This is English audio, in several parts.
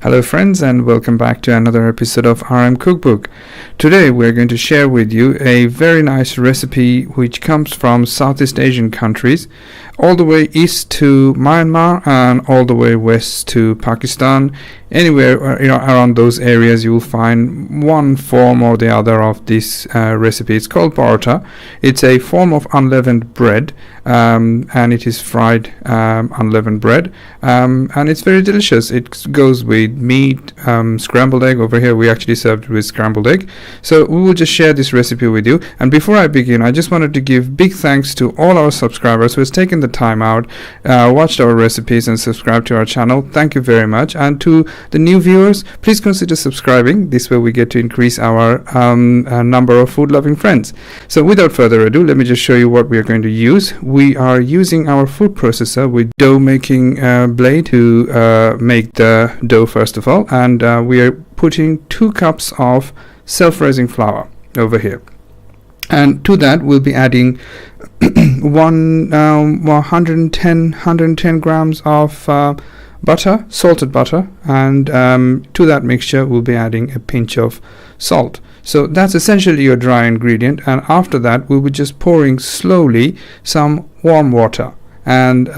Hello friends, and welcome back to another episode of RM Cookbook. Today we're going to share with you a very nice recipe which comes from Southeast Asian countries, all the way east to Myanmar and all the way west to Pakistan. Anywhere around those areas you will find one form or the other of this recipe. It's called paratha. It's a form of unleavened bread, and it is fried unleavened bread, and it's very delicious. It goes with meat, scrambled egg. Over here we actually served it with scrambled egg. So we will just share this recipe with you. And before I begin, I just wanted to give big thanks to all our subscribers who has taken the time out, watched our recipes and subscribed to our channel. Thank you very much. And to the new viewers, please consider subscribing. This way we get to increase our number of food loving friends. So without further ado, let me just show you what we are going to use. We are using our food processor with dough making blade to make the dough first of all, and we are putting 2 cups of self-raising flour over here, and to that we'll be adding 110 grams of butter, salted butter, and to that mixture we'll be adding a pinch of salt. So that's essentially your dry ingredient, and after that we'll be just pouring slowly some warm water, and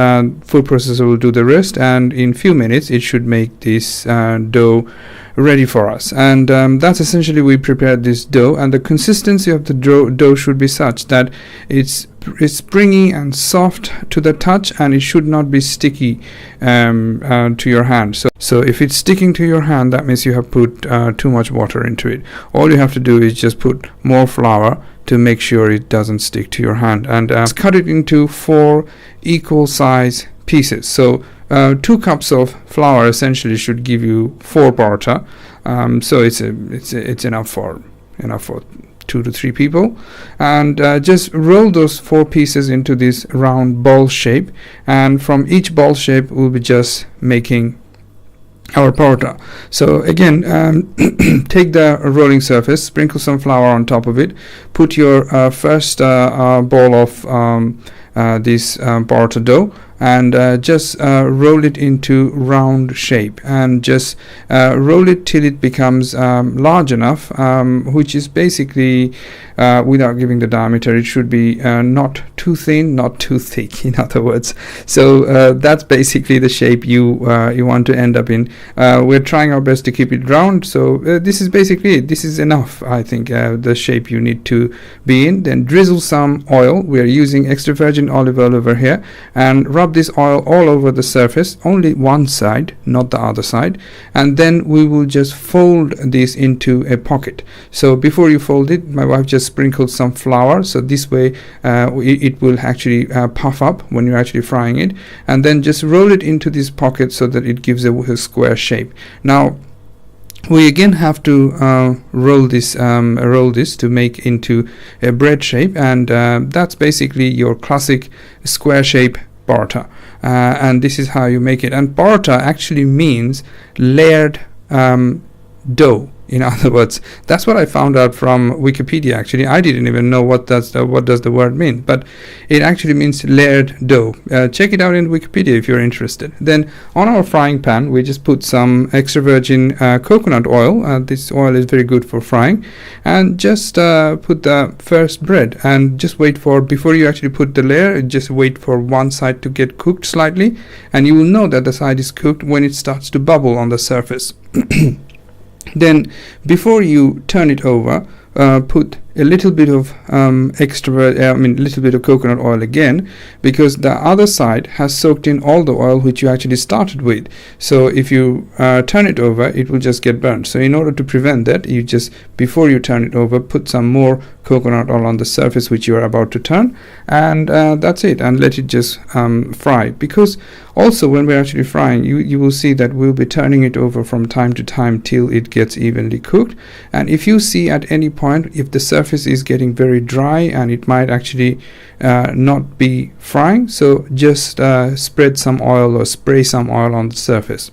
food processor will do the rest, and in few minutes it should make this dough ready for us. And that's essentially we prepared this dough, and the consistency of the dough should be such that it's springy and soft to the touch, and it should not be sticky to your hand. So if it's sticking to your hand, that means you have put too much water into it. All you have to do is just put more flour to make sure it doesn't stick to your hand, and cut it into 4 equal size pieces. So 2 cups of flour essentially should give you 4 paratha. So it's enough for 2 to 3 people, and just roll those 4 pieces into this round ball shape, and from each ball shape we'll be just making our paratha. So again, take the rolling surface, sprinkle some flour on top of it, put your first ball of this paratha dough, and just roll it into round shape, and just roll it till it becomes large enough, which is basically without giving the diameter, it should be not too thin, not too thick, in other words. So that's basically the shape you want to end up in. We're trying our best to keep it round, so this is basically it. This is enough, I think, the shape you need to be in. Then drizzle some oil. We are using extra virgin olive oil over here, and rub this oil all over the surface, only one side, not the other side, and then we will just fold this into a pocket. So before you fold it, my wife just sprinkled some flour, so this way it will actually puff up when you're actually frying it, and then just roll it into this pocket so that it gives a square shape. Now we again have to roll this to make into a bread shape, and that's basically your classic square shape paratha, and this is how you make it. And paratha actually means layered dough. In other words, that's what I found out from Wikipedia. Actually, I didn't even know what does the word mean, but it actually means layered dough. Check it out in Wikipedia if you're interested. Then on our frying pan, we just put some extra virgin coconut oil. This oil is very good for frying, and just put the first bread, and just wait for, before you actually put the layer, just wait for one side to get cooked slightly, and you will know that the side is cooked when it starts to bubble on the surface. Then before you turn it over, put a little bit of little bit of coconut oil again, because the other side has soaked in all the oil which you actually started with. So if you turn it over, it will just get burnt. So in order to prevent that, you just, before you turn it over, put some more coconut oil on the surface which you are about to turn, and that's it, and let it just fry. Because also when we're actually frying, you will see that we'll be turning it over from time to time till it gets evenly cooked. And if you see at any point if the surface is getting very dry, and it might actually not be frying, so just spread some oil or spray some oil on the surface.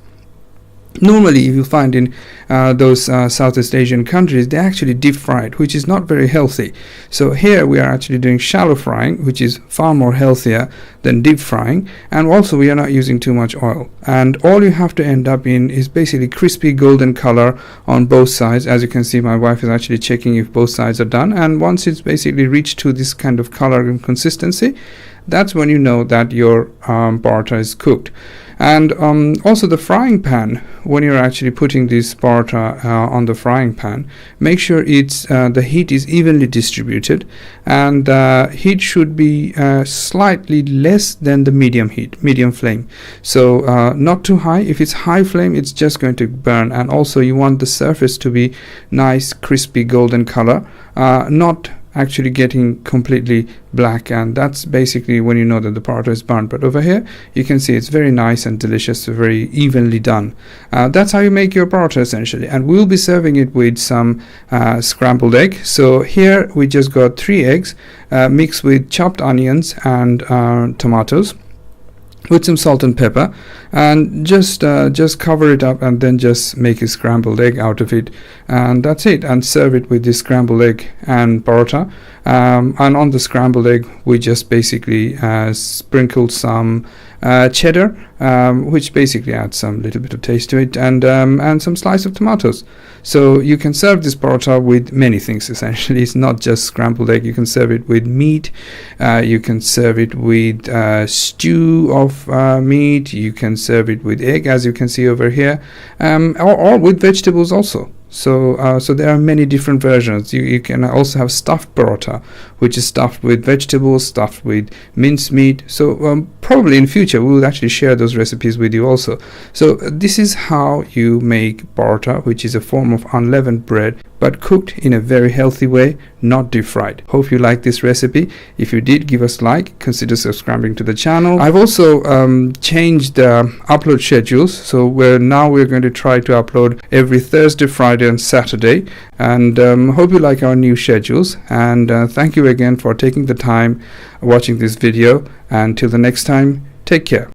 Normally, you find in those Southeast Asian countries, they actually deep fry it, which is not very healthy. So here we are actually doing shallow frying, which is far more healthier than deep frying, and also we are not using too much oil. And all you have to end up in is basically crispy golden color on both sides. As you can see, my wife is actually checking if both sides are done, and once it's basically reached to this kind of color and consistency, that's when you know that your paratha is cooked. And also the frying pan, when you're actually putting this paratha on the frying pan, make sure it's the heat is evenly distributed, and heat should be slightly less than the medium flame. So not too high. If it's high flame, it's just going to burn. And also you want the surface to be nice, crispy, golden color, not actually getting completely black, and that's basically when you know that the paratha is burnt. But over here you can see it's very nice and delicious, very evenly done. That's how you make your paratha essentially, and we'll be serving it with some scrambled egg. So here we just got 3 eggs mixed with chopped onions and tomatoes, with some salt and pepper, and just cover it up, and then just make a scrambled egg out of it, and that's it. And serve it with this scrambled egg and paratha. And on the scrambled egg we just basically sprinkled some cheddar, which basically adds some little bit of taste to it, and some slice of tomatoes. So you can serve this paratha with many things essentially. It's not just scrambled egg. You can serve it with meat, you can serve it with stew of meat, you can serve it with egg, as you can see over here, or with vegetables also. So there are many different versions. You can also have stuffed paratha, which is stuffed with vegetables, stuffed with minced meat. So probably in future we will actually share those recipes with you also. So this is how you make paratha, which is a form of unleavened bread but cooked in a very healthy way, not deep fried. Hope you like this recipe. If you did, give us a like, consider subscribing to the channel. I've also changed the upload schedules, so we're going to try to upload every Thursday, Friday and Saturday, and hope you like our new schedules. And thank you again for taking the time watching this video, and till the next time, take care.